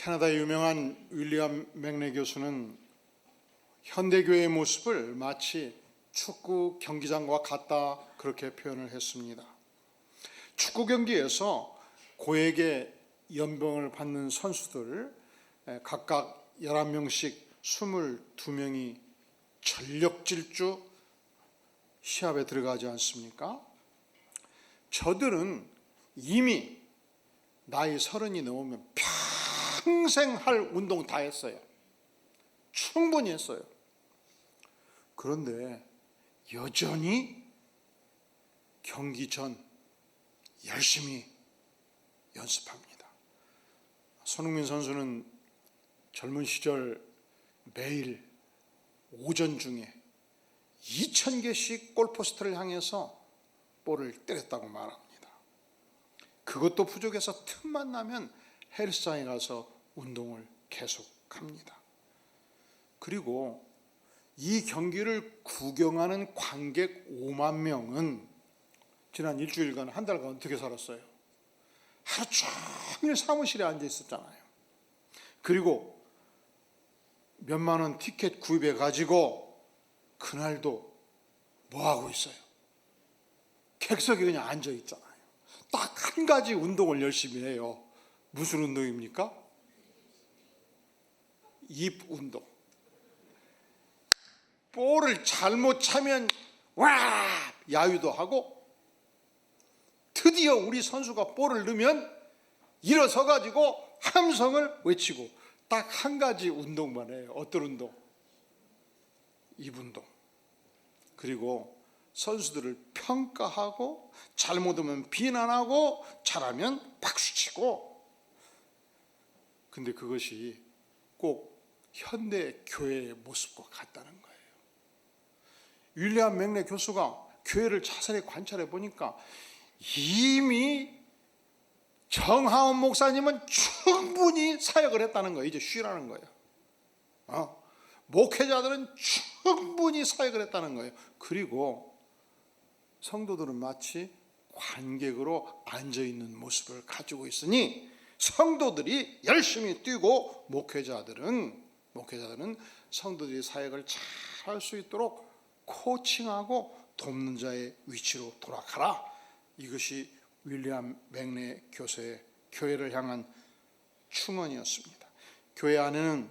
캐나다의 유명한 윌리엄 맥네 교수는 현대교회의 모습을 마치 축구 경기장과 같다 그렇게 표현을 했습니다. 축구 경기에서 고액의 연봉을 받는 선수들 각각 11명씩 22명이 전력 질주 시합에 들어가지 않습니까? 저들은 이미 나이 30이 넘으면 평생 할 운동 다 했어요. 충분히 했어요. 그런데 여전히 경기 전 열심히 연습합니다. 손흥민 선수는 젊은 시절 매일 오전 중에 2,000개씩 골포스트를 향해서 볼을 때렸다고 말합니다. 그것도 부족해서 틈만 나면 헬스장에 가서 운동을 계속합니다. 그리고 이 경기를 구경하는 관객 5만 명은 지난 일주일간 한 달간 어떻게 살았어요? 하루 종일 사무실에 앉아 있었잖아요. 그리고 몇만 원 티켓 구입해 가지고 그날도 뭐 하고 있어요? 객석에 그냥 앉아 있잖아요. 딱 한 가지 운동을 열심히 해요. 무슨 운동입니까? 입 운동. 볼을 잘못 차면 와 야유도 하고, 드디어 우리 선수가 볼을 넣으면 일어서 가지고 함성을 외치고, 딱 한 가지 운동만 해요. 어떤 운동? 입 운동. 그리고 선수들을 평가하고, 잘못하면 비난하고, 잘하면 박수치고. 근데 그것이 꼭 현대 교회의 모습과 같다는 거예요. 윌리엄 맥네 교수가 교회를 자세히 관찰해 보니까 이미 정하원 목사님은 충분히 사역을 했다는 거예요. 이제 쉬라는 거예요. 목회자들은 충분히 사역을 했다는 거예요. 그리고 성도들은 마치 관객으로 앉아있는 모습을 가지고 있으니 성도들이 열심히 뛰고, 목회자들은 성도들이 사역을 잘 할 수 있도록 코칭하고 돕는 자의 위치로 돌아가라. 이것이 윌리엄 맥네 교수의 교회를 향한 충언이었습니다. 교회 안에는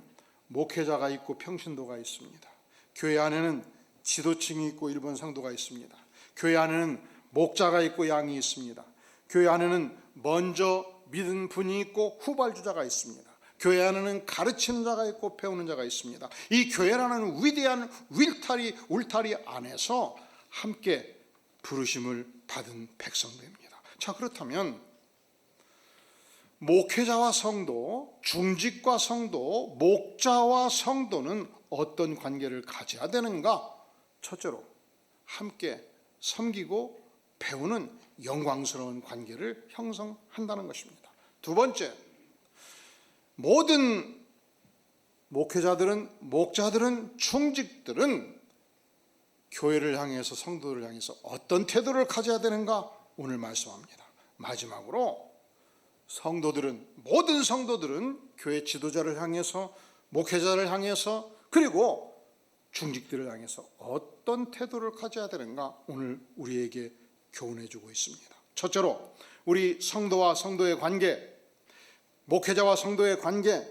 목회자가 있고 평신도가 있습니다. 교회 안에는 지도층이 있고 일본 성도가 있습니다. 교회 안에는 목자가 있고 양이 있습니다. 교회 안에는 먼저 믿은 분이 있고 후발주자가 있습니다. 교회 안에는 가르치는 자가 있고 배우는 자가 있습니다. 이 교회라는 위대한 울타리 안에서 함께 부르심을 받은 백성들입니다. 자, 그렇다면 목회자와 성도, 중직과 성도, 목자와 성도는 어떤 관계를 가져야 되는가? 첫째로 함께 섬기고 배우는 영광스러운 관계를 형성한다는 것입니다. 두 번째, 모든 목회자들은, 목자들은, 중직들은 교회를 향해서, 성도를 향해서 어떤 태도를 가져야 되는가? 오늘 말씀합니다. 마지막으로 모든 성도들은 교회 지도자를 향해서, 목회자를 향해서, 그리고 중직들을 향해서 어떤 태도를 가져야 되는가? 오늘 우리에게 교훈해 주고 있습니다. 첫째로 우리 성도와 성도의 관계, 목회자와 성도의 관계,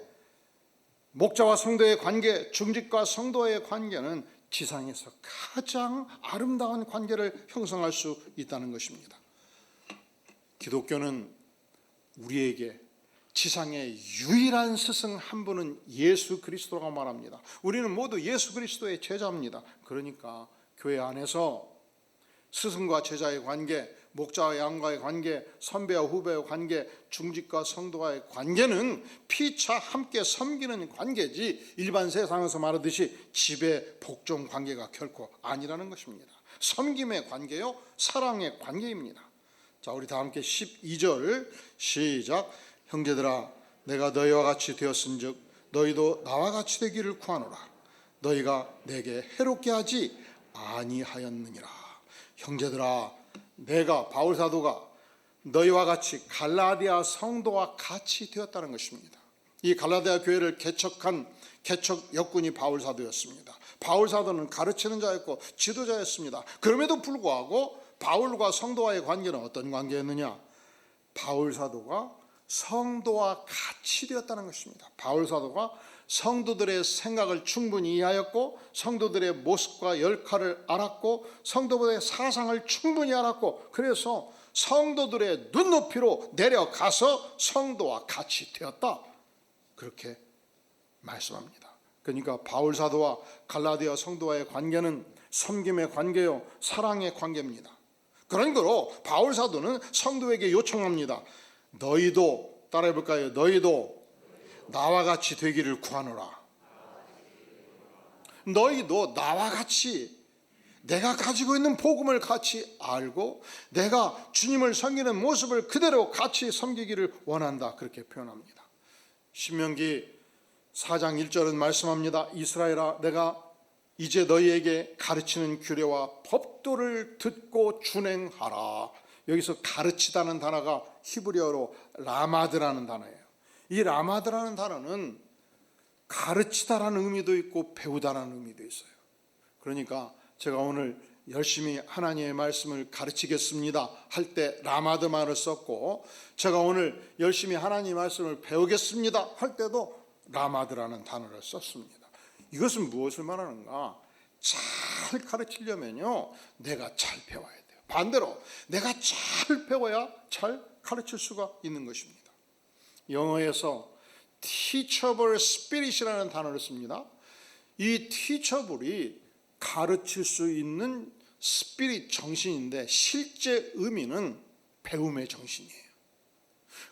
목자와 성도의 관계, 중직과 성도의 관계는 지상에서 가장 아름다운 관계를 형성할 수 있다는 것입니다. 기독교는 우리에게 지상의 유일한 스승 한 분은 예수 그리스도라고 말합니다. 우리는 모두 예수 그리스도의 제자입니다. 그러니까 교회 안에서 스승과 제자의 관계, 목자와 양과의 관계, 선배와 후배의 관계, 중직과 성도와의 관계는 피차 함께 섬기는 관계지, 일반 세상에서 말하듯이 지배 복종 관계가 결코 아니라는 것입니다. 섬김의 관계요, 사랑의 관계입니다. 자, 우리 다 함께 12절 시작. 형제들아, 내가 너희와 같이 되었은즉 너희도 나와 같이 되기를 구하노라. 너희가 내게 해롭게 하지 아니하였느니라. 형제들아, 내가 바울 사도가 너희와 같이 갈라디아 성도와 같이 되었다는 것입니다. 이 갈라디아 교회를 개척한 개척 역군이 바울 사도였습니다. 바울 사도는 가르치는 자였고 지도자였습니다. 그럼에도 불구하고 바울과 성도와의 관계는 어떤 관계였느냐? 바울 사도가 성도와 같이 되었다는 것입니다. 바울 사도가 성도들의 생각을 충분히 이해하였고, 성도들의 모습과 역할을 알았고, 성도들의 사상을 충분히 알았고, 그래서 성도들의 눈높이로 내려가서 성도와 같이 되었다, 그렇게 말씀합니다. 그러니까 바울 사도와 갈라디아 성도와의 관계는 섬김의 관계요, 사랑의 관계입니다. 그런 거로 바울 사도는 성도에게 요청합니다. 너희도, 따라해 볼까요? 너희도 나와 같이 되기를 구하노라. 너희도 나와 같이 내가 가지고 있는 복음을 같이 알고 내가 주님을 섬기는 모습을 그대로 같이 섬기기를 원한다, 그렇게 표현합니다. 신명기 4장 1절은 말씀합니다. 이스라엘아, 내가 이제 너희에게 가르치는 규례와 법도를 듣고 준행하라. 여기서 가르치다는 단어가 히브리어로 라마드라는 단어예요. 이 라마드라는 단어는 가르치다라는 의미도 있고 배우다라는 의미도 있어요. 그러니까 제가 오늘 열심히 하나님의 말씀을 가르치겠습니다 할 때 라마드 말을 썼고, 제가 오늘 열심히 하나님의 말씀을 배우겠습니다 할 때도 라마드라는 단어를 썼습니다. 이것은 무엇을 말하는가? 잘 가르치려면요, 내가 잘 배워야 돼요. 반대로 내가 잘 배워야 잘 가르칠 수가 있는 것입니다. 영어에서 teachable spirit이라는 단어를 씁니다. 이 teachable이 가르칠 수 있는 스피릿, 정신인데 실제 의미는 배움의 정신이에요.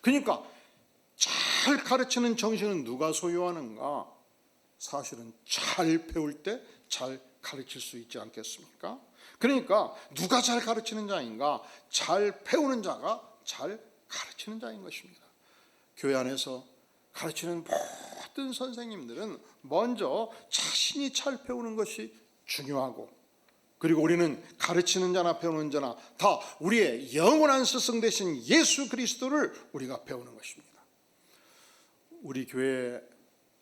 그러니까 잘 가르치는 정신은 누가 소유하는가? 사실은 잘 배울 때 잘 가르칠 수 있지 않겠습니까? 그러니까 누가 잘 가르치는 자인가? 잘 배우는 자가 잘 가르치는 자인 것입니다. 교회 안에서 가르치는 모든 선생님들은 먼저 자신이 잘 배우는 것이 중요하고, 그리고 우리는 가르치는 자나 배우는 자나 다 우리의 영원한 스승 되신 예수 그리스도를 우리가 배우는 것입니다. 우리 교회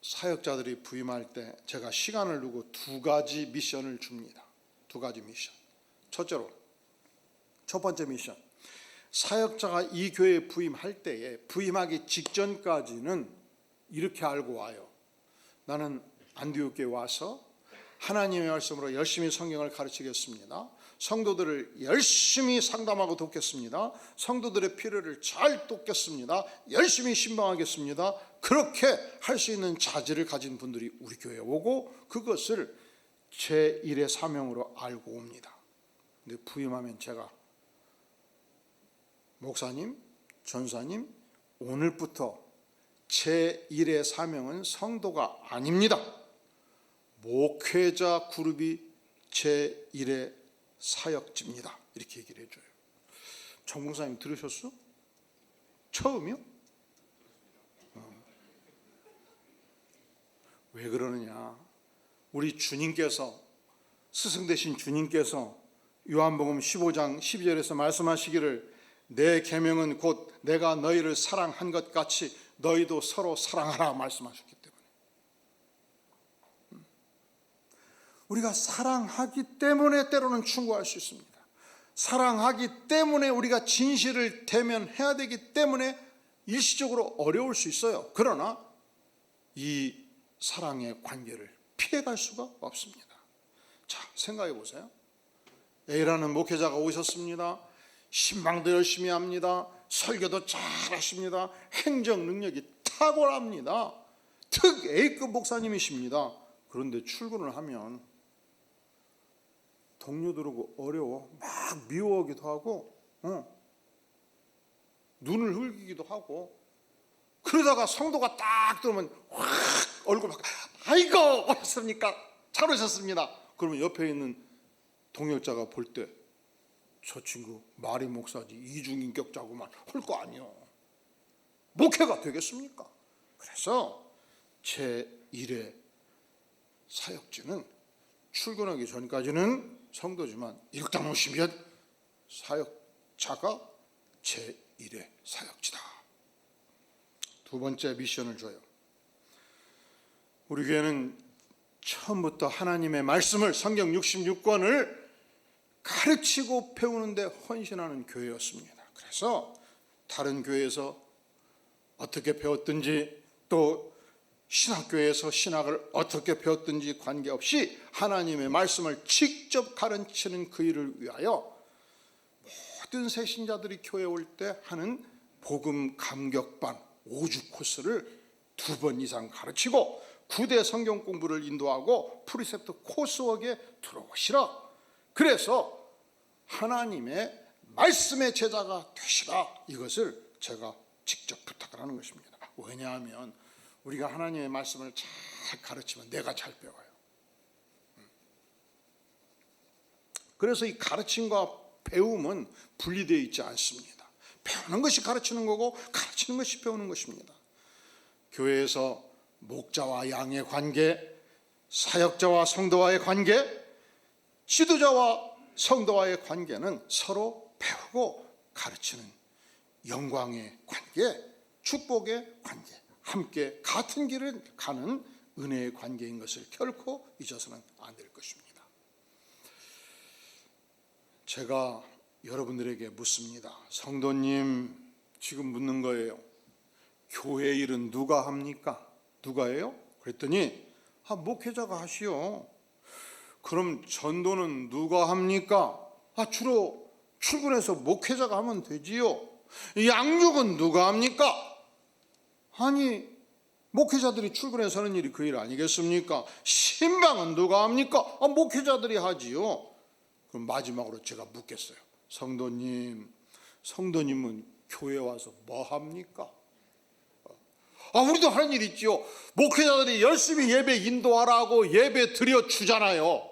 사역자들이 부임할 때 제가 시간을 두고 두 가지 미션을 줍니다. 두 가지 미션. 첫째로, 첫 번째 미션, 사역자가 이 교회에 부임할 때에 부임하기 직전까지는 이렇게 알고 와요. 나는 안디옥교에 와서 하나님의 말씀으로 열심히 성경을 가르치겠습니다. 성도들을 열심히 상담하고 돕겠습니다. 성도들의 필요를 잘 돕겠습니다. 열심히 신방하겠습니다. 그렇게 할 수 있는 자질을 가진 분들이 우리 교회에 오고 그것을 제1의 사명으로 알고 옵니다. 근데 부임하면 제가, 목사님, 전사님, 오늘부터 제1의 사명은 성도가 아닙니다. 목회자 그룹이 제1의 사역지입니다. 이렇게 얘기를 해줘요. 정봉사님 들으셨어? 처음이요? 왜 그러느냐? 우리 주님께서, 스승 되신 주님께서 요한복음 15장 12절에서 말씀하시기를 내 계명은 곧 내가 너희를 사랑한 것 같이 너희도 서로 사랑하라 말씀하셨기 때문에, 우리가 사랑하기 때문에 때로는 충고할 수 있습니다. 사랑하기 때문에 우리가 진실을 대면해야 되기 때문에 일시적으로 어려울 수 있어요. 그러나 이 사랑의 관계를 피해갈 수가 없습니다. 자, 생각해 보세요. A라는 목회자가 오셨습니다. 신방도 열심히 합니다. 설교도 잘 하십니다. 행정 능력이 탁월합니다. 특 A급 목사님이십니다. 그런데 출근을 하면 동료들하고 어려워, 막 미워하기도 하고, 눈을 흘기기도 하고, 그러다가 성도가 딱 들어오면 확 얼굴 막, 아이고 오셨습니까? 잘 오셨습니다. 그러면 옆에 있는 동역자가 볼 때 저 친구 말이 목사지 이중인격자고만 할 거 아니요. 목회가 되겠습니까? 그래서 제1의 사역지는 출근하기 전까지는 성도지만 일당 오시면 사역자가 제1의 사역지다. 두 번째 미션을 줘요. 우리 교회는 처음부터 하나님의 말씀을 성경 66권을 가르치고 배우는데 헌신하는 교회였습니다. 그래서 다른 교회에서 어떻게 배웠든지 또 신학교에서 신학을 어떻게 배웠든지 관계없이 하나님의 말씀을 직접 가르치는 그 일을 위하여 모든 새신자들이 교회에 올 때 하는 복음 감격반 5주 코스를 2번 이상 가르치고 9대 성경 공부를 인도하고 프리셉트 코스웍에 들어오시라. 그래서 하나님의 말씀의 제자가 되시라. 이것을 제가 직접 부탁을 하는 것입니다. 왜냐하면 우리가 하나님의 말씀을 잘 가르치면 내가 잘 배워요. 그래서 이 가르침과 배움은 분리되어 있지 않습니다. 배우는 것이 가르치는 거고 가르치는 것이 배우는 것입니다. 교회에서 목자와 양의 관계, 사역자와 성도와의 관계, 지도자와 성도와의 관계는 서로 배우고 가르치는 영광의 관계, 축복의 관계, 함께 같은 길을 가는 은혜의 관계인 것을 결코 잊어서는 안 될 것입니다. 제가 여러분들에게 묻습니다. 성도님, 지금 묻는 거예요. 교회 일은 누가 합니까? 누가 해요? 그랬더니 목회자가 하시오. 그럼 전도는 누가 합니까? 주로 출근해서 목회자가 하면 되지요. 양육은 누가 합니까? 아니, 목회자들이 출근해서 하는 일이 그 일 아니겠습니까? 신방은 누가 합니까? 목회자들이 하지요. 그럼 마지막으로 제가 묻겠어요. 성도님, 성도님은 교회 와서 뭐 합니까? 우리도 하는 일 있지요. 목회자들이 열심히 예배 인도하라고 예배 드려 주잖아요.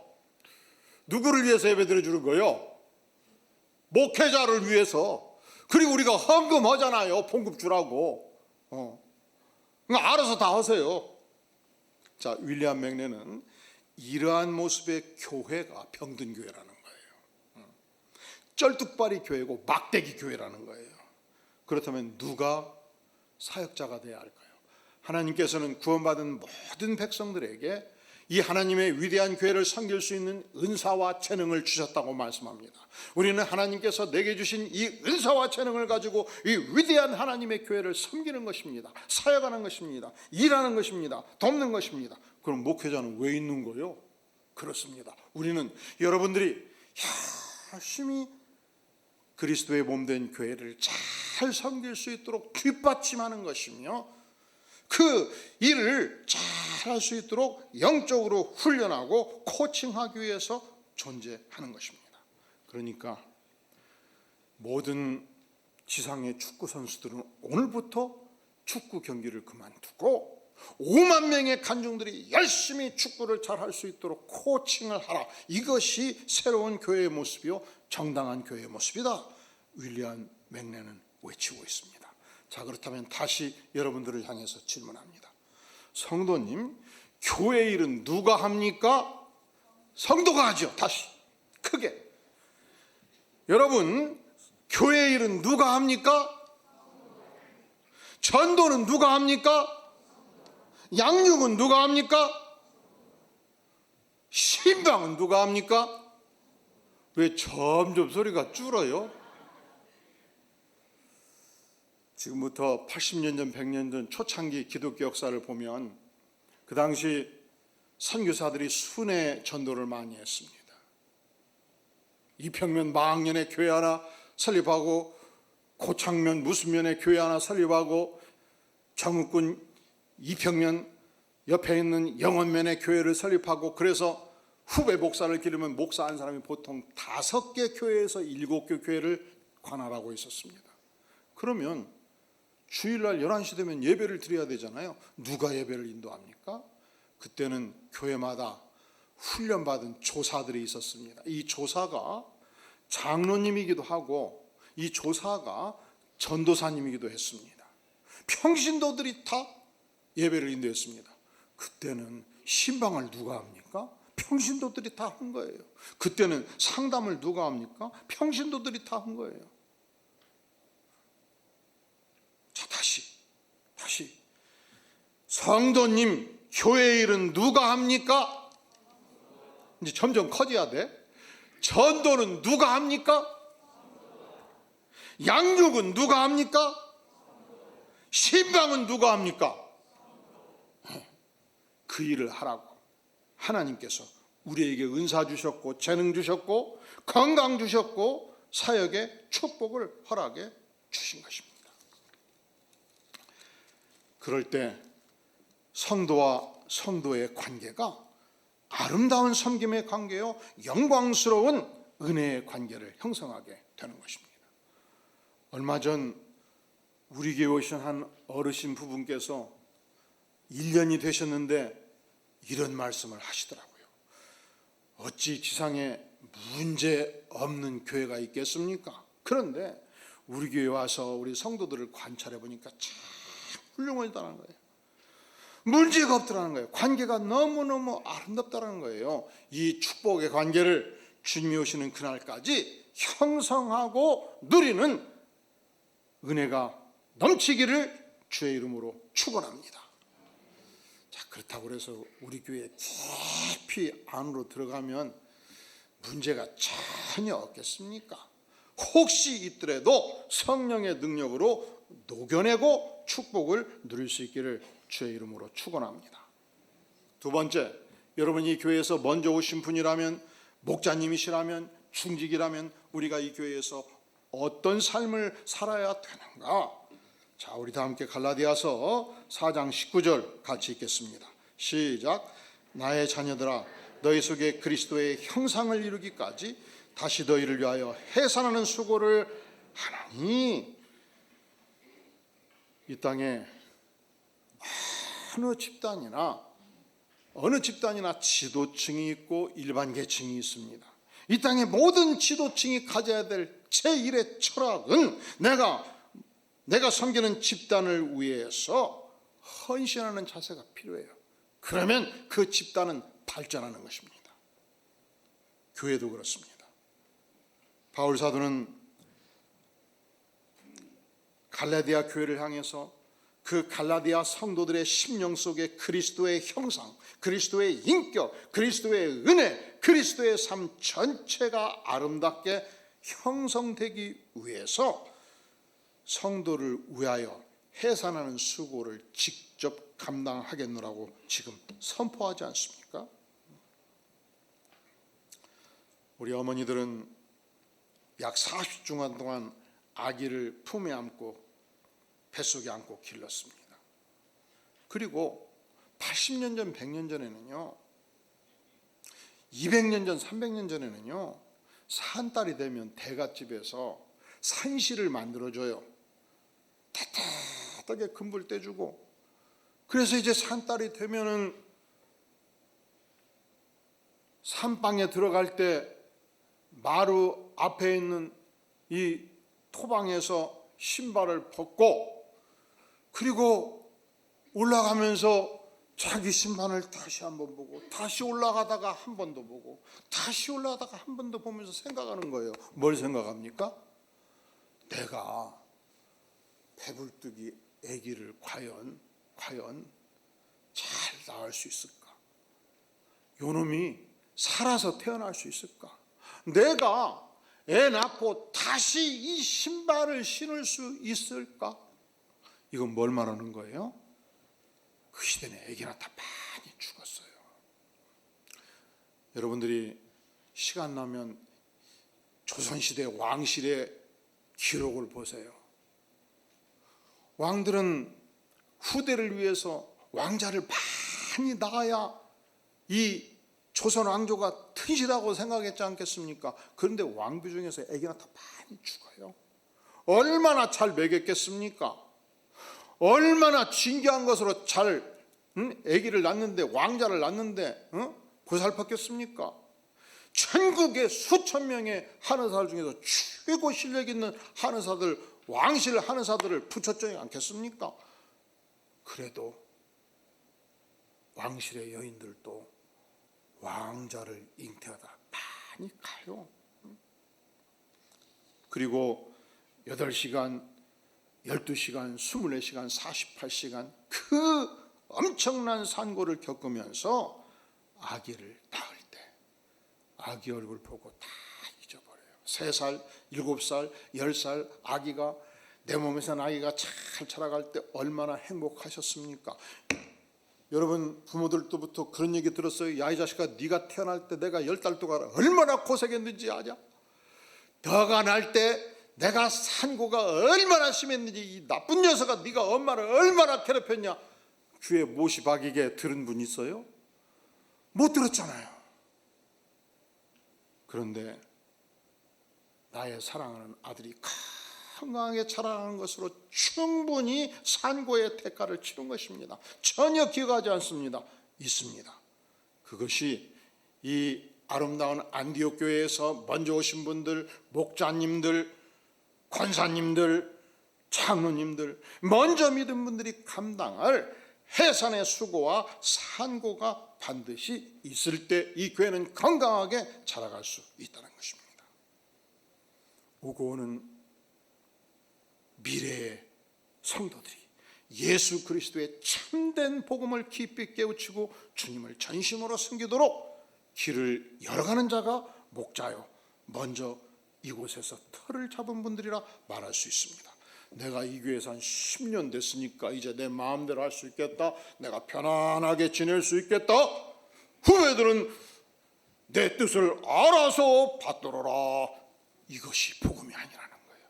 누구를 위해서 예배 드려 주는 거예요? 목회자를 위해서. 그리고 우리가 헌금하잖아요. 봉급 주라고. 알아서 다 하세요. 자, 윌리엄 맥레는 이러한 모습의 교회가 병든 교회라는 거예요. 쩔뚝발이 교회고 막대기 교회라는 거예요. 그렇다면 누가 사역자가 되어야 할까요? 하나님께서는 구원받은 모든 백성들에게 이 하나님의 위대한 교회를 섬길 수 있는 은사와 재능을 주셨다고 말씀합니다. 우리는 하나님께서 내게 주신 이 은사와 재능을 가지고 이 위대한 하나님의 교회를 섬기는 것입니다. 사역하는 것입니다. 일하는 것입니다. 돕는 것입니다. 그럼 목회자는 왜 있는 거요? 그렇습니다. 우리는 여러분들이 열심히 그리스도의 몸된 교회를 잘 섬길 수 있도록 뒷받침하는 것이며 그 일을 잘 할 수 있도록 영적으로 훈련하고 코칭하기 위해서 존재하는 것입니다. 그러니까 모든 지상의 축구 선수들은 오늘부터 축구 경기를 그만두고 5만 명의 관중들이 열심히 축구를 잘 할 수 있도록 코칭을 하라. 이것이 새로운 교회의 모습이요 정당한 교회의 모습이다. 윌리엄 맥레는 외치고 있습니다. 자, 그렇다면 다시 여러분들을 향해서 질문합니다. 성도님, 교회 일은 누가 합니까? 성도가 하죠. 다시 크게. 여러분, 교회 일은 누가 합니까? 전도는 누가 합니까? 양육은 누가 합니까? 신방은 누가 합니까? 왜 점점 소리가 줄어요? 지금부터 80년 전, 100년 전 초창기 기독교 역사를 보면 그 당시 선교사들이 순회 전도를 많이 했습니다. 이평면 망년에 교회 하나 설립하고 고창면 무슨면에 교회 하나 설립하고 정읍군 이평면 옆에 있는 영원면에 교회를 설립하고 그래서 후배 목사를 기르면 목사 한 사람이 보통 5개 교회에서 7개 교회를 관할하고 있었습니다. 그러면 주일날 11시 되면 예배를 드려야 되잖아요. 누가 예배를 인도합니까? 그때는 교회마다 훈련받은 조사들이 있었습니다. 이 조사가 장로님이기도 하고 이 조사가 전도사님이기도 했습니다. 평신도들이 다 예배를 인도했습니다. 그때는 신방을 누가 합니까? 평신도들이 다 한 거예요. 그때는 상담을 누가 합니까? 평신도들이 다 한 거예요. 자, 다시 성도님, 교회 일은 누가 합니까? 이제 점점 커져야 돼. 전도는 누가 합니까? 양육은 누가 합니까? 신방은 누가 합니까? 그 일을 하라고 하나님께서 우리에게 은사 주셨고, 재능 주셨고, 건강 주셨고, 사역의 축복을 허락해 주신 것입니다. 그럴 때 성도와 성도의 관계가 아름다운 섬김의 관계요, 영광스러운 은혜의 관계를 형성하게 되는 것입니다. 얼마 전 우리 교회 오신 한 어르신 부분께서 1년이 되셨는데 이런 말씀을 하시더라고요. 어찌 지상에 문제 없는 교회가 있겠습니까? 그런데 우리 교회 와서 우리 성도들을 관찰해 보니까 참 훌륭하다는 거예요. 문제가 없더라는 거예요. 관계가 너무너무 아름답다는 거예요. 이 축복의 관계를 주님이 오시는 그날까지 형성하고 누리는 은혜가 넘치기를 주의 이름으로 축원합니다. 자, 그렇다고 해서 우리 교회 깊이 안으로 들어가면 문제가 전혀 없겠습니까? 혹시 있더라도 성령의 능력으로 녹여내고 축복을 누릴 수 있기를 주의 이름으로 축원합니다. 두 번째, 여러분이 교회에서 먼저 오신 분이라면, 목자님이시라면, 중직이라면 우리가 이 교회에서 어떤 삶을 살아야 되는가? 자, 우리 다 함께 갈라디아서 4장 19절 같이 읽겠습니다. 시작. 나의 자녀들아, 너희 속에 그리스도의 형상을 이루기까지 다시 너희를 위하여 해산하는 수고를 하나니. 이 땅에 어느 집단이나 지도층이 있고 일반 계층이 있습니다. 이 땅의 모든 지도층이 가져야 될 제1의 철학은 내가 섬기는 집단을 위해서 헌신하는 자세가 필요해요. 그러면 그 집단은 발전하는 것입니다. 교회도 그렇습니다. 바울 사도는 갈라디아 교회를 향해서 그 갈라디아 성도들의 심령 속에 그리스도의 형상, 그리스도의 인격, 그리스도의 은혜, 그리스도의 삶 전체가 아름답게 형성되기 위해서 성도를 위하여 해산하는 수고를 직접 감당하겠노라고 지금 선포하지 않습니까? 우리 어머니들은 약 40주간 동안 아기를 품에 안고 뱃속에 안고 길렀습니다. 그리고 80년 전, 100년 전에는요, 200년 전, 300년 전에는요, 산딸이 되면 대갓집에서 산실을 만들어줘요. 따뜻하게 금불 떼주고. 그래서 이제 산딸이 되면은 산방에 들어갈 때 마루 앞에 있는 이 토방에서 신발을 벗고, 그리고 올라가면서 자기 신발을 다시 한번 보고, 다시 올라가다가 한 번 더 보고, 다시 올라가다가 한 번 더 보면서 생각하는 거예요. 뭘 생각합니까? 내가 배불뚝이 아기를 과연 잘 낳을 수 있을까? 요놈이 살아서 태어날 수 있을까? 내가 애 낳고 다시 이 신발을 신을 수 있을까? 이건 뭘 말하는 거예요? 그 시대는 아기가 다 많이 죽었어요. 여러분들이 시간 나면 조선시대 왕실의 기록을 보세요. 왕들은 후대를 위해서 왕자를 많이 낳아야 이 조선 왕조가 튼실하고 생각했지 않겠습니까? 그런데 왕비 중에서 아기가 다 많이 죽어요. 얼마나 잘 먹였겠습니까? 얼마나 진귀한 것으로 잘 아기를 낳는데, 왕자를 낳는데 보살폈겠습니까? 전국의 수천 명의 한의사들 중에서 최고 실력 있는 한의사들, 왕실 한의사들을 붙였지 않겠습니까? 그래도 왕실의 여인들도 왕자를 잉태하다 많이 가요. 그리고 8시간, 12시간, 24시간, 48시간 그 엄청난 산고를 겪으면서 아기를 낳을 때 아기 얼굴 보고 다 잊어버려요. 3살, 7살, 10살 아기가 내 몸에서 아기가 잘 자라갈 때 얼마나 행복하셨습니까? 여러분 부모들로부터 그런 얘기 들었어요. 야 이 자식아, 네가 태어날 때 내가 10달 동안 얼마나 고생했는지 아냐? 너가 날 때 내가 산고가 얼마나 심했는지 이 나쁜 녀석아, 네가 엄마를 얼마나 괴롭혔냐? 귀에 못이 박이게 들은 분 있어요? 못 들었잖아요. 그런데 나의 사랑하는 아들이 건강하게 자라나는 것으로 충분히 산고의 대가를 치른 것입니다. 전혀 기억하지 않습니다. 있습니다. 그것이 이 아름다운 안디옥 교회에서 먼저 오신 분들, 목자님들, 권사님들, 장로님들, 먼저 믿은 분들이 감당할 해산의 수고와 산고가 반드시 있을 때 이 교회는 건강하게 자라갈 수 있다는 것입니다. 오고 오는 미래의 성도들이 예수 그리스도의 참된 복음을 깊이 깨우치고 주님을 전심으로 섬기도록 길을 열어가는 자가 목자요, 먼저 이곳에서 터를 잡은 분들이라 말할 수 있습니다. 내가 이 교회에서 한 10년 됐으니까 이제 내 마음대로 할 수 있겠다, 내가 편안하게 지낼 수 있겠다, 후배들은 내 뜻을 알아서 받들어라, 이것이 복음이 아니라는 거예요.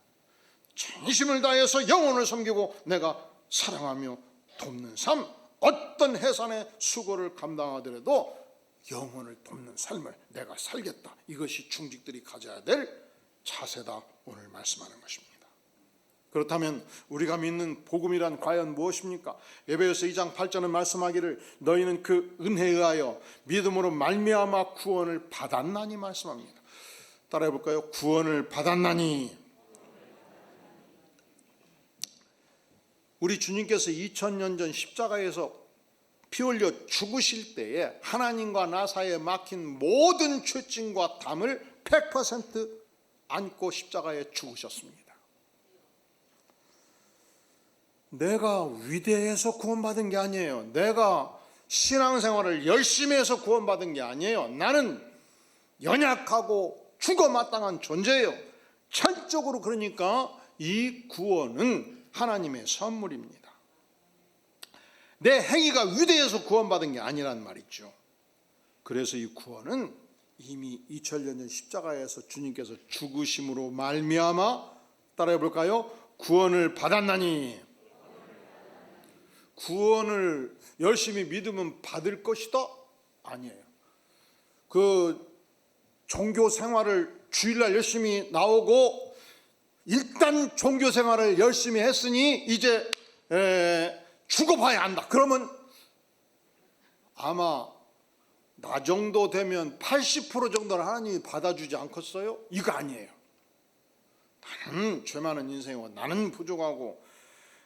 전심을 다해서 영혼을 섬기고 내가 사랑하며 돕는 삶, 어떤 해산의 수고를 감당하더라도 영혼을 돕는 삶을 내가 살겠다, 이것이 중직들이 가져야 될 자세다, 오늘 말씀하는 것입니다. 그렇다면 우리가 믿는 복음이란 과연 무엇입니까? 에베소서 2장 8절은 말씀하기를 너희는 그 은혜에 의하여 믿음으로 말미암아 구원을 받았나니 말씀합니다. 따라해 볼까요? 구원을 받았나니. 우리 주님께서 2000년 전 십자가에서 피 흘려 죽으실 때에 하나님과 나 사이에 막힌 모든 죄짐과 담을 100% 안고 십자가에 죽으셨습니다. 내가 위대해서 구원받은 게 아니에요. 내가 신앙생활을 열심히 해서 구원받은 게 아니에요. 나는 연약하고 죽어마땅한 존재예요. 전적으로 그러니까 이 구원은 하나님의 선물입니다. 내 행위가 위대해서 구원받은 게 아니란 말이죠. 그래서 이 구원은 이미 2000년 전 십자가에서 주님께서 죽으심으로 말미암아, 따라해 볼까요? 구원을 받았나니. 구원을 열심히 믿으면 받을 것이다? 아니에요. 그 종교 생활을 주일날 열심히 나오고 일단 종교 생활을 열심히 했으니 이제 죽어봐야 한다. 그러면 아마 나 정도 되면 80% 정도는 하나님이 받아주지 않겠어요? 이거 아니에요. 나는 죄 많은 인생이고 나는 부족하고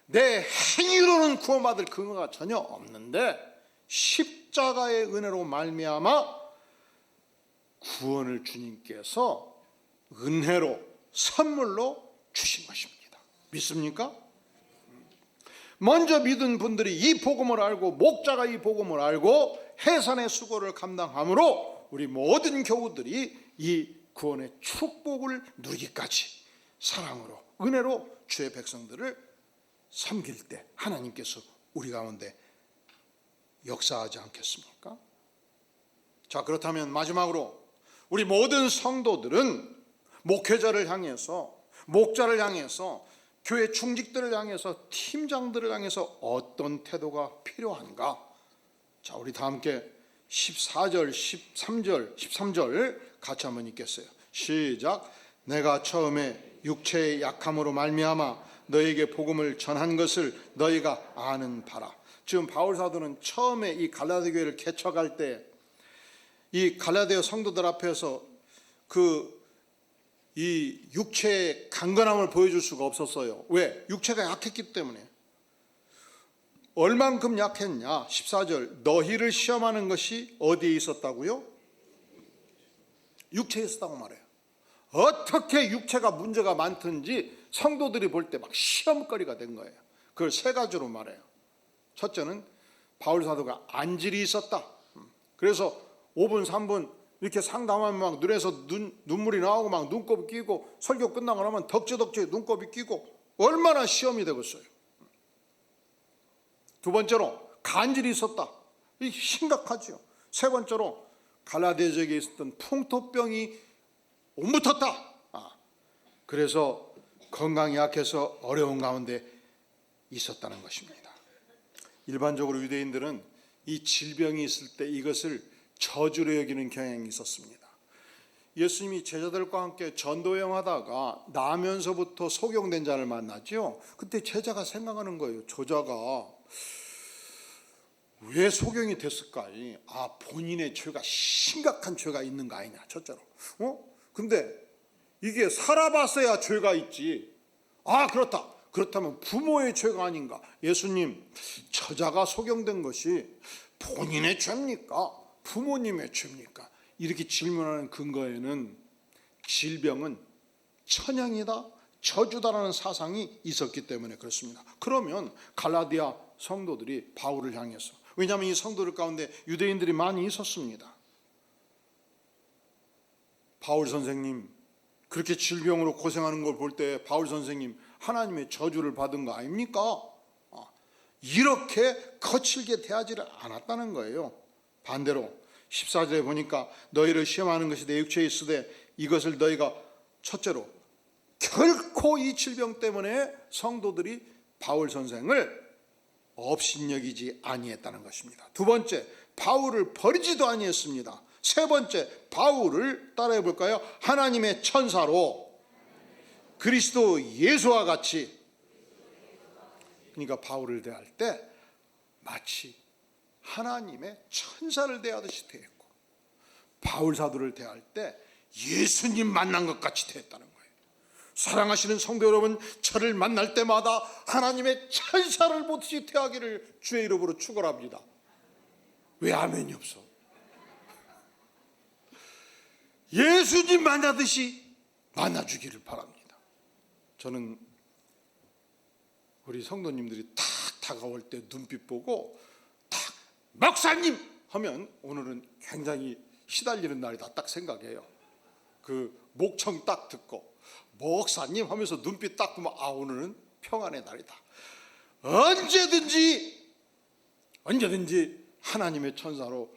내 행위로는 구원받을 근거가 전혀 없는데 십자가의 은혜로 말미암아 구원을 주님께서 은혜로 선물로 주신 것입니다. 믿습니까? 먼저 믿은 분들이 이 복음을 알고 목자가 이 복음을 알고 해산의 수고를 감당함으로 우리 모든 교우들이 이 구원의 축복을 누리기까지 사랑으로 은혜로 주의 백성들을 섬길 때 하나님께서 우리 가운데 역사하지 않겠습니까? 자, 그렇다면 마지막으로 우리 모든 성도들은 목회자를 향해서, 목자를 향해서, 교회 충직들을 향해서, 팀장들을 향해서 어떤 태도가 필요한가? 자, 우리 다 함께 14절, 13절 같이 한번 읽겠어요. 시작. 내가 처음에 육체의 약함으로 말미암아 너에게 복음을 전한 것을 너희가 아는 바라. 지금 바울 사도는 처음에 이 갈라디아 교회를 개척할 때 이 갈라디아 성도들 앞에서 이 육체의 강건함을 보여줄 수가 없었어요. 왜? 육체가 약했기 때문에. 얼만큼 약했냐? 14절. 너희를 시험하는 것이 어디에 있었다고요? 육체에 있었다고 말해요. 어떻게 육체가 문제가 많든지 성도들이 볼 때 막 시험거리가 된 거예요. 그걸 세 가지로 말해요. 첫째는 바울 사도가 안질이 있었다. 그래서 5분 3분 이렇게 상담하면 막 눈에서 눈물이 나오고 막 눈곱이 끼고, 설교 끝나고 나면 덕지덕지 눈곱이 끼고, 얼마나 시험이 되겠어요. 두 번째로 간질이 있었다. 이 심각하죠. 세 번째로 갈라디아 지역에 있었던 풍토병이 옮붙었다. 그래서 건강이 약해서 어려운 가운데 있었다는 것입니다. 일반적으로 유대인들은 이 질병이 있을 때 이것을 저주로 여기는 경향이 있었습니다. 예수님이 제자들과 함께 전도여행하다가 나면서부터 소경된 자를 만나죠. 그때 제자가 생각하는 거예요. 저자가 왜 소경이 됐을까? 본인의 죄가 심각한 죄가 있는 거 아니냐, 첫째로. 근데 이게 살아봤어야 죄가 있지. 그렇다. 그렇다면 부모의 죄가 아닌가? 예수님, 저자가 소경된 것이 본인의 죄입니까? 부모님의 죄입니까? 이렇게 질문하는 근거에는 질병은 천향이다, 저주다라는 사상이 있었기 때문에 그렇습니다. 그러면 갈라디아 성도들이 바울을 향해서, 왜냐하면 이 성도들 가운데 유대인들이 많이 있었습니다. 바울 선생님, 그렇게 질병으로 고생하는 걸 볼 때 바울 선생님 하나님의 저주를 받은 거 아닙니까? 이렇게 거칠게 대하지를 않았다는 거예요. 반대로 14절에 보니까 너희를 시험하는 것이 내 육체에 있으되 이것을 너희가, 첫째로 결코 이 질병 때문에 성도들이 바울 선생을 업신여기지 아니했다는 것입니다. 두 번째, 바울을 버리지도 아니했습니다. 세 번째, 바울을 따라해 볼까요? 하나님의 천사로 그리스도 예수와 같이, 그러니까 바울을 대할 때 마치 하나님의 천사를 대하듯이 대했고, 바울 사도를 대할 때 예수님 만난 것 같이 대했다는 거예요. 사랑하시는 성도 여러분, 저를 만날 때마다 하나님의 천사를 보듯이 대하기를 주의 이름으로 축원합니다. 왜 아멘이 없어? 예수님 만나듯이 만나주기를 바랍니다. 저는 우리 성도님들이 탁 다가올 때 눈빛 보고 탁 목사님 하면 오늘은 굉장히 시달리는 날이다 딱 생각해요. 그 목청 딱 듣고 목사님 하면서 눈빛 딱 보면 오늘은 평안의 날이다. 언제든지 하나님의 천사로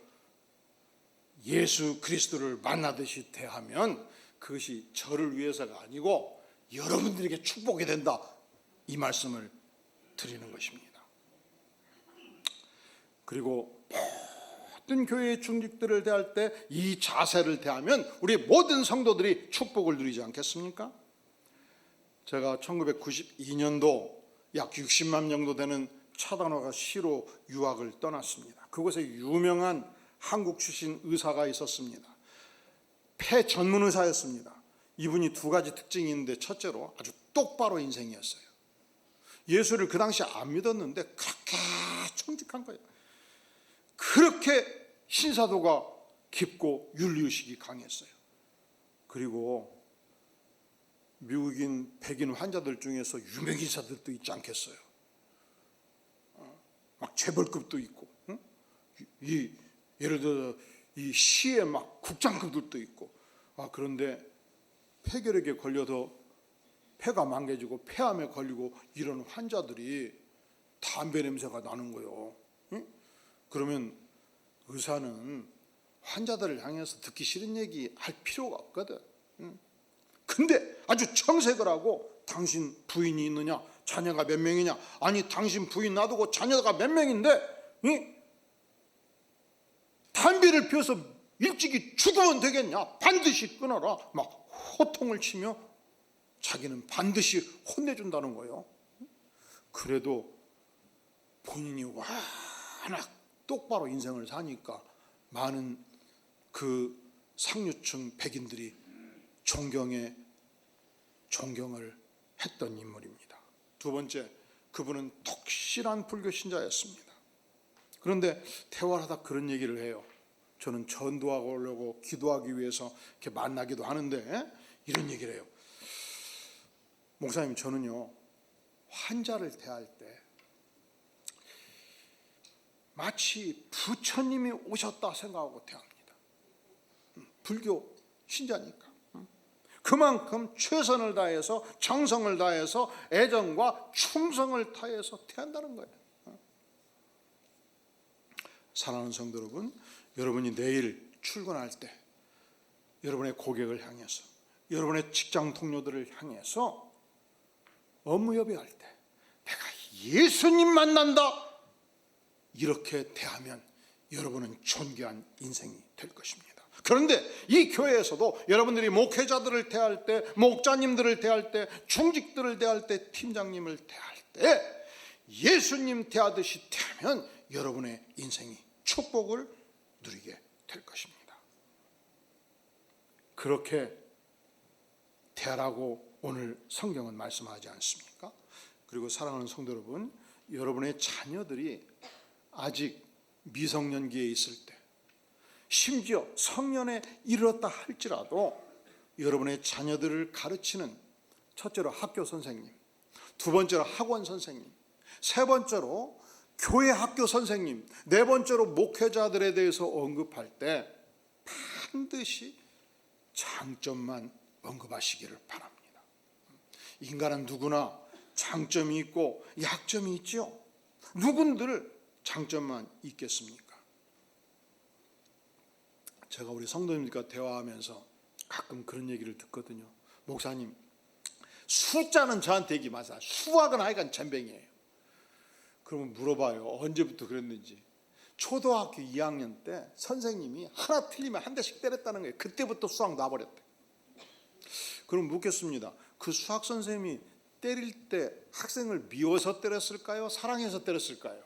예수 그리스도를 만나듯이 대하면 그것이 저를 위해서가 아니고 여러분들에게 축복이 된다, 이 말씀을 드리는 것입니다. 그리고 모든 교회의 중직들을 대할 때 이 자세를 대하면 우리 모든 성도들이 축복을 누리지 않겠습니까? 제가 1992년도 약 60만 정도 되는 차단화가 시로 유학을 떠났습니다. 그곳에 유명한 한국 출신 의사가 있었습니다. 폐 전문 의사였습니다. 이분이 두 가지 특징이 있는데, 첫째로 아주 똑바로 인생이었어요. 예수를 그 당시에 안 믿었는데 그렇게 청직한 거예요. 그렇게 신사도가 깊고 윤리의식이 강했어요. 그리고 미국인 백인 환자들 중에서 유명인사들도 있지 않겠어요? 막 재벌급도 있고, 예를 들어 이 시의 막 국장급들도 있고, 그런데 폐결핵에 걸려서 폐가 망개지고 폐암에 걸리고 이런 환자들이 담배 냄새가 나는 거예요. 그러면 의사는 환자들을 향해서 듣기 싫은 얘기 할 필요가 없거든. 근데 아주 청색을 하고, 당신 부인이 있느냐, 자녀가 몇 명이냐, 아니 당신 부인 놔두고 자녀가 몇 명인데 담배를 피워서 일찍이 죽으면 되겠냐, 반드시 끊어라, 막 호통을 치며 자기는 반드시 혼내준다는 거예요. 그래도 본인이 워낙 똑바로 인생을 사니까 많은 그 상류층 백인들이 존경을 했던 인물입니다. 두 번째, 그분은 독실한 불교 신자였습니다. 그런데 대화를 하다 그런 얘기를 해요. 저는 전도하려고 기도하기 위해서 이렇게 만나기도 하는데 이런 얘기를 해요. 목사님, 저는요 환자를 대할 때 마치 부처님이 오셨다 생각하고 대합니다. 불교 신자니까. 그만큼 최선을 다해서 정성을 다해서 애정과 충성을 다해서 대한다는 거예요. 사랑하는 성도 여러분, 여러분이 내일 출근할 때 여러분의 고객을 향해서, 여러분의 직장 동료들을 향해서 업무 협의할 때 내가 예수님 만난다 이렇게 대하면 여러분은 존귀한 인생이 될 것입니다. 그런데 이 교회에서도 여러분들이 목회자들을 대할 때, 목자님들을 대할 때, 중직들을 대할 때, 팀장님을 대할 때 예수님 대하듯이 대하면 여러분의 인생이 축복을 누리게 될 것입니다. 그렇게 대하라고 오늘 성경은 말씀하지 않습니까? 그리고 사랑하는 성도 여러분, 여러분의 자녀들이 아직 미성년기에 있을 때, 심지어 성년에 이르렀다 할지라도 여러분의 자녀들을 가르치는 첫째로 학교 선생님, 두 번째로 학원 선생님, 세 번째로 교회 학교 선생님, 네 번째로 목회자들에 대해서 언급할 때 반드시 장점만 언급하시기를 바랍니다. 인간은 누구나 장점이 있고 약점이 있죠. 누군들 장점만 있겠습니까? 제가 우리 성도님들과 대화하면서 가끔 그런 얘기를 듣거든요. 목사님, 숫자는 저한테 얘기 마세요. 수학은 하여간 전뱅이에요. 그러면 물어봐요. 언제부터 그랬는지. 초등학교 2학년 때 선생님이 하나 틀리면 한 대씩 때렸다는 거예요. 그때부터 수학 놔버렸대. 그럼 묻겠습니다. 그 수학 선생님이 때릴 때 학생을 미워서 때렸을까요? 사랑해서 때렸을까요?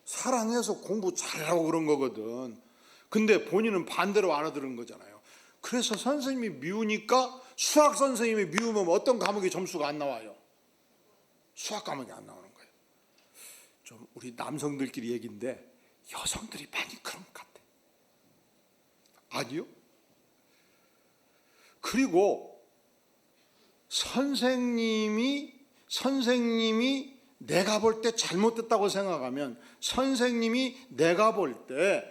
사랑해서 공부 잘하라고 그런 거거든. 근데 본인은 반대로 알아들은 거잖아요. 그래서 선생님이 미우니까, 수학 선생님이 미우면 어떤 과목의 점수가 안 나와요? 수학 과목이 안 나오는 거예요. 좀 우리 남성들끼리 얘기인데 여성들이 많이 그런 것 같아. 아니요? 그리고 선생님이 내가 볼 때 잘못됐다고 생각하면, 선생님이 내가 볼 때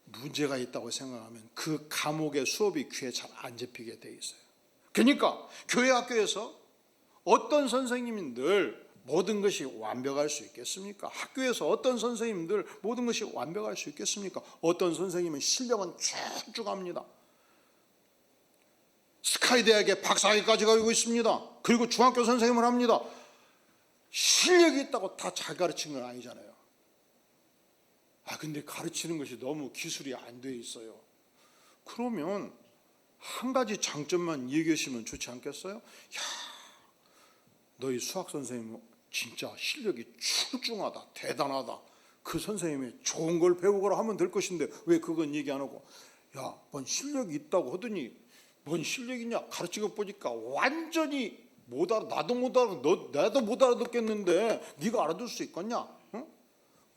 문제가 있다고 생각하면 그 과목의 수업이 귀에 잘 안 잡히게 돼 있어요. 그러니까 교회 학교에서 어떤 선생님들 모든 것이 완벽할 수 있겠습니까? 학교에서 어떤 선생님들 모든 것이 완벽할 수 있겠습니까? 어떤 선생님은 실력은 쭉쭉 합니다. 스카이 대학에 박사학위까지 가지고 있습니다. 그리고 중학교 선생님을 합니다. 실력이 있다고 다 잘 가르친 건 아니잖아요. 근데 가르치는 것이 너무 기술이 안 돼 있어요. 그러면 한 가지 장점만 얘기하시면 좋지 않겠어요? 야, 너희 수학 선생님 진짜 실력이 출중하다, 대단하다. 그 선생님이 좋은 걸 배우거라 하면 될 것인데 왜 그건 얘기 안 하고, 야, 뭔 실력이 있다고 하더니 뭔 실력이 있냐? 가르치고 보니까 완전히 못 알아. 나도 못 알아듣겠는데 네가 알아들 수 있겠냐? 응?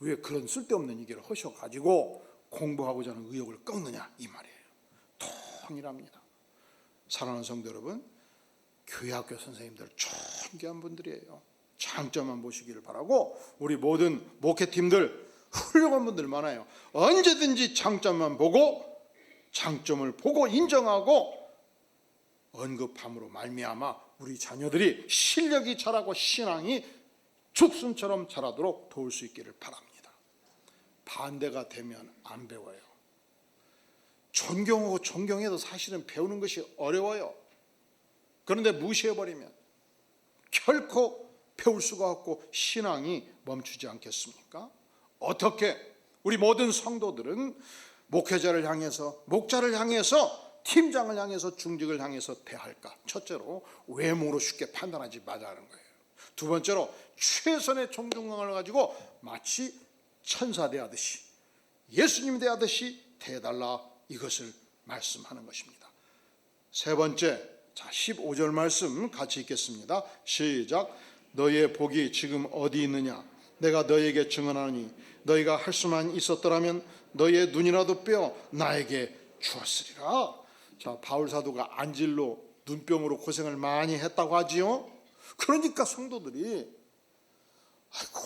왜 그런 쓸데없는 얘기를 하셔가지고 공부하고자 하는 의욕을 꺾느냐, 이 말이에요. 통일합니다. 사랑하는 성도 여러분, 교회 학교 선생님들 존귀한 분들이에요. 장점만 보시기를 바라고, 우리 모든 목회팀들 훌륭한 분들 많아요. 언제든지 장점만 보고, 장점을 보고 인정하고 언급함으로 말미암아 우리 자녀들이 실력이 자라고 신앙이 죽순처럼 자라도록 도울 수 있기를 바랍니다. 반대가 되면 안 배워요. 존경하고 존경해도 사실은 배우는 것이 어려워요. 그런데 무시해버리면 결코 배울 수가 없고 신앙이 멈추지 않겠습니까? 어떻게 우리 모든 성도들은 목회자를 향해서, 목자를 향해서, 팀장을 향해서, 중직을 향해서 대할까? 첫째로 외모로 쉽게 판단하지 말라는 거예요. 두 번째로 최선의 존경감을 가지고 마치 천사 대하듯이, 예수님 대하듯이 대해달라, 이것을 말씀하는 것입니다. 세 번째, 자 15절 말씀 같이 읽겠습니다. 시작. 너희의 복이 지금 어디 있느냐? 내가 너희에게 증언하니 너희가 할 수만 있었더라면 너희의 눈이라도 빼어 나에게 주었으리라. 자, 바울 사도가 안질로 눈병으로 고생을 많이 했다고 하지요. 그러니까 성도들이 아이고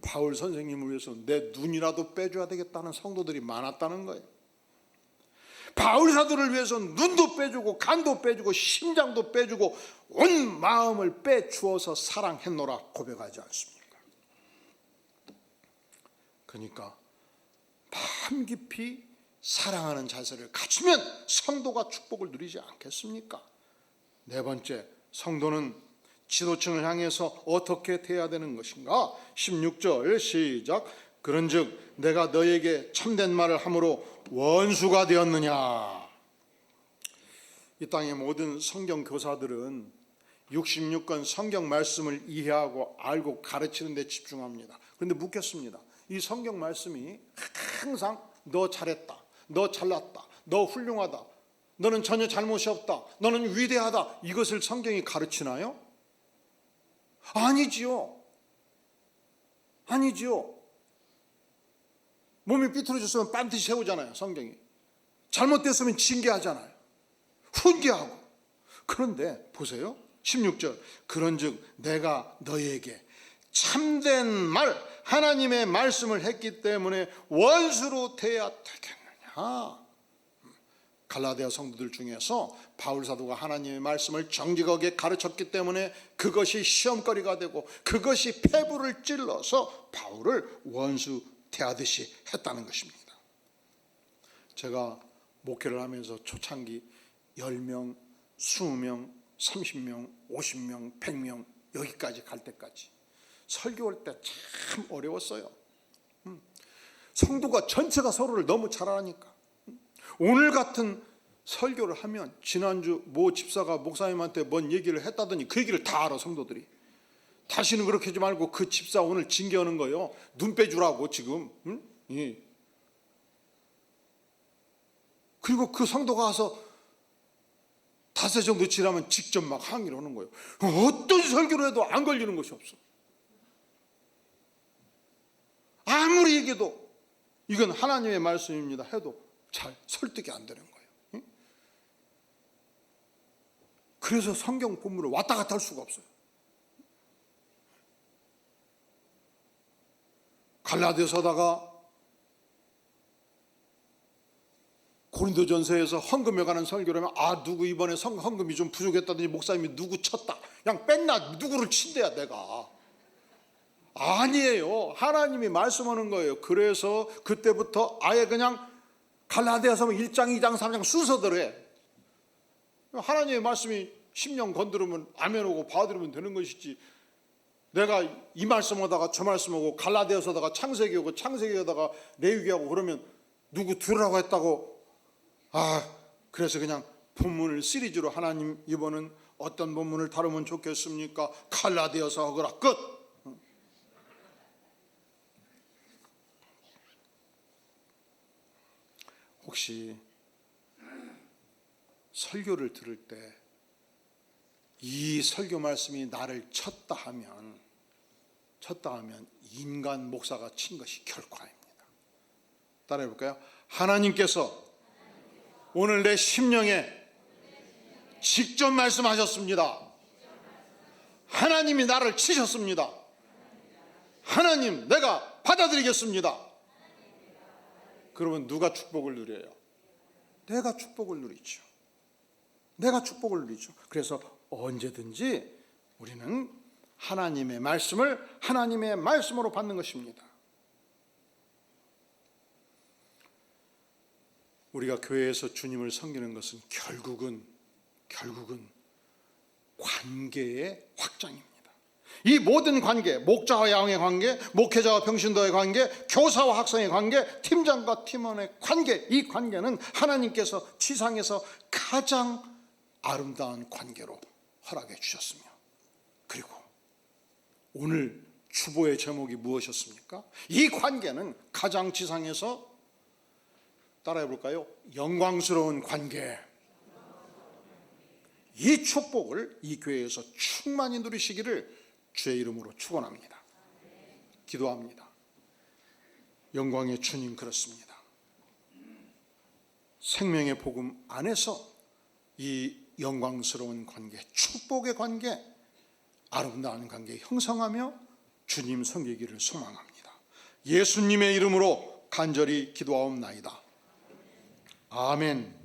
바울 선생님을 위해서 내 눈이라도 빼줘야 되겠다는 성도들이 많았다는 거예요. 바울 사도를 위해서 눈도 빼주고 간도 빼주고 심장도 빼주고 온 마음을 빼주어서 사랑했노라 고백하지 않습니까? 그러니까 마음 깊이 사랑하는 자세를 갖추면 성도가 축복을 누리지 않겠습니까? 네 번째, 성도는 지도층을 향해서 어떻게 대해야 되는 것인가? 16절 시작. 그런즉 내가 너에게 참된 말을 함으로 원수가 되었느냐? 이 땅의 모든 성경 교사들은 66권 성경 말씀을 이해하고 알고 가르치는 데 집중합니다. 그런데 묻겠습니다. 이 성경 말씀이 항상 너 잘했다, 너 잘났다, 너 훌륭하다, 너는 전혀 잘못이 없다, 너는 위대하다, 이것을 성경이 가르치나요? 아니지요. 아니지요. 몸이 삐뚤어졌으면 반드시 세우잖아요, 성경이. 잘못됐으면 징계하잖아요, 훈계하고. 그런데 보세요, 16절. 그런즉 내가 너희에게 참된 말, 하나님의 말씀을 했기 때문에 원수로 돼야 되겠느냐? 갈라디아 성도들 중에서 바울 사도가 하나님의 말씀을 정직하게 가르쳤기 때문에 그것이 시험거리가 되고 그것이 폐부를 찔러서 바울을 원수 대하듯이 했다는 것입니다. 제가 목회를 하면서 초창기 10명, 20명, 30명, 50명, 100명 여기까지 갈 때까지 설교할 때 참 어려웠어요. 성도가 전체가 서로를 너무 잘 아니까. 오늘 같은 설교를 하면 지난주 모 집사가 목사님한테 뭔 얘기를 했다더니 그 얘기를 다 알아, 성도들이. 다시는 그렇게 하지 말고 그 집사 오늘 징계하는 거예요. 눈 빼주라고 지금. 예. 그리고 그 성도가 와서 닷새 정도 지나면 직접 막 항의를 하는 거예요. 어떤 설교를 해도 안 걸리는 것이 없어. 아무리 얘기해도 이건 하나님의 말씀입니다 해도 잘 설득이 안 되는 거예요. 그래서 성경 본문을 왔다 갔다 할 수가 없어요. 갈라디아서다가 고린도전서에서 헌금에 관한 설교를 하면 누구 이번에 헌금이 좀 부족했다더니 목사님이 누구 쳤다, 그냥 뺐나, 누구를 친대야 내가. 아니에요. 하나님이 말씀하는 거예요. 그래서 그때부터 아예 그냥 갈라디아서 1장, 2장, 3장 순서대로 해. 하나님의 말씀이 10년 건드리면 아멘하고 받으면 되는 것이지, 내가 이 말씀하다가 저 말씀하고 갈라디아서다가 창세기하고 창세기하다가 레위기하고 그러면 누구 들으라고 했다고. 그래서 그냥 본문을 시리즈로 하나님 이번은 어떤 본문을 다루면 좋겠습니까? 갈라디아서 하거라, 끝. 혹시 설교를 들을 때 이 설교 말씀이 나를 쳤다 하면 인간 목사가 친 것이 결코 아닙니다. 따라해 볼까요? 하나님께서 오늘 내 심령에 직접 말씀하셨습니다. 하나님이 나를 치셨습니다. 하나님, 내가 받아들이겠습니다. 그러면 누가 축복을 누려요? 내가 축복을 누리죠. 내가 축복을 누리죠. 그래서 언제든지 우리는 하나님의 말씀을 하나님의 말씀으로 받는 것입니다. 우리가 교회에서 주님을 섬기는 것은 결국은 관계의 확장입니다. 이 모든 관계, 목자와 양의 관계, 목회자와 병신도의 관계, 교사와 학생의 관계, 팀장과 팀원의 관계, 이 관계는 하나님께서 지상에서 가장 아름다운 관계로 허락해 주셨으며, 그리고 오늘 주보의 제목이 무엇이었습니까? 이 관계는 가장 지상에서, 따라해 볼까요? 영광스러운 관계. 이 축복을 이 교회에서 충만히 누리시기를 주의 이름으로 축원합니다. 기도합니다. 영광의 주님, 그렇습니다. 생명의 복음 안에서 이 영광스러운 관계, 축복의 관계, 아름다운 관계 형성하며 주님 섬기기를 소망합니다. 예수님의 이름으로 간절히 기도하옵나이다. 아멘.